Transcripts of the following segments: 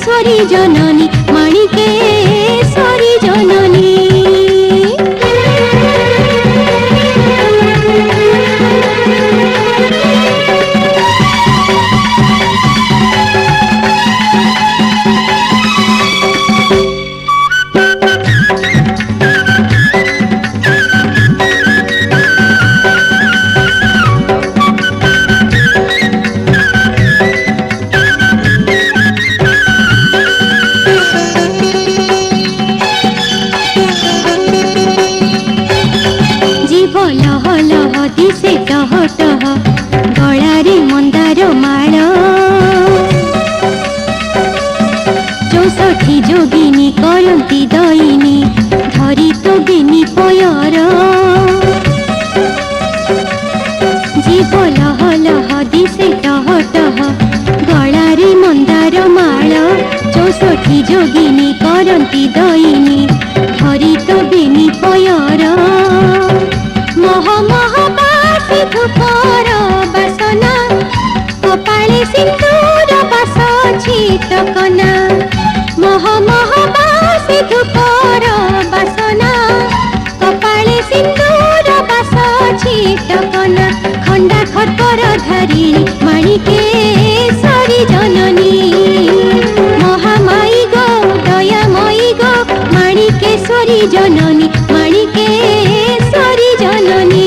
মাণিকেশ্বরী জননী, মাণিকেশ্বরী জননী। দিশে টহ টহ গলারে মন্দার মাଳ, 64 যোগিনী করন্তি দইনি ধরি তো বেনি পয়র। জীব লহ লহ দিশে টহ টহ গলারে মন্দার মাଳ, 64 যোগিনী করন্তি দইনি ধরি তো বেনি পয়র। মহ মহ বাসি ধূপর বাসনা, কপালে সিন্দুর বাস ছিটকনা। মহ মহ বাসি ধূপর বাসনা, কপালে সিন্দুর বাস ছিটকনা। খণ্ডা খর্পর ধারিণী, মাণিকেশ্বরী জননী। মহামায়ী গো দয়াময়ী গো, মাণিকেশ্বরী জননী, মাণিকেশ্বরী জননী।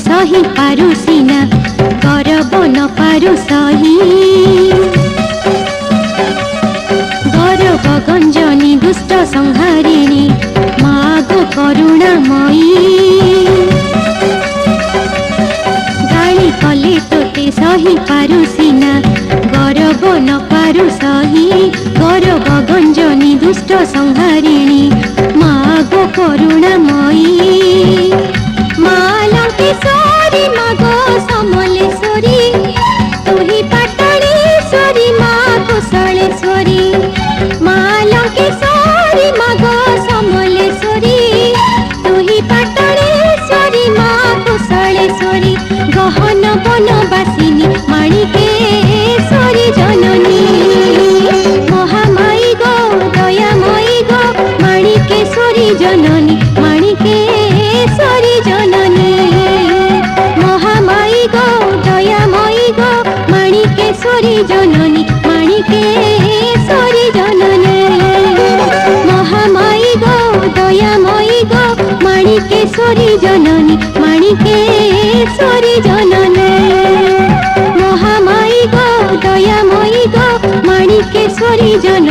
সহি পারু সিনা গরব ন পারু সহি, গরব গঞ্জনী দুষ্ট সংহারিণী, মা গো করুণাময়ী। গালি কলে তোতে সহি পারু সিনা গরব ন পারু সহি, গরব গঞ্জনী দুষ্ট সংহারিণী, মা গো করুণাময়ী। মা লঙ্কেশ্বরী মা গো সমলেশ্বরী, তুহি পাটলেশ্বরী মা কুশলেশ্বরী। মা লঙ্কেশ্বরী মা গো সমলেশ্বরী, তুহি পাটলেশ্বরী মা কুশলেশ্বরী। গহন বনবাসিনী, মাণিকেশ্বরী জননী। মহামায়ী গো দয়াময়ী গো, মাণিকেশ্বরী জননী, মাণিকেশ্বরী জননী। মহামায়ী গো দয়াময়ী গো, মাণিকেশ্বরী জননী, মাণিকেশ্বরী জননী। মহামায়ী গো দয়াময়ী গো, মাণিকেশ্বরী জননী, মাণিকেশ্বরী জননী। মহামায়ী গো দয়াময়ী গো, মাণিকেশ্বরী জননী।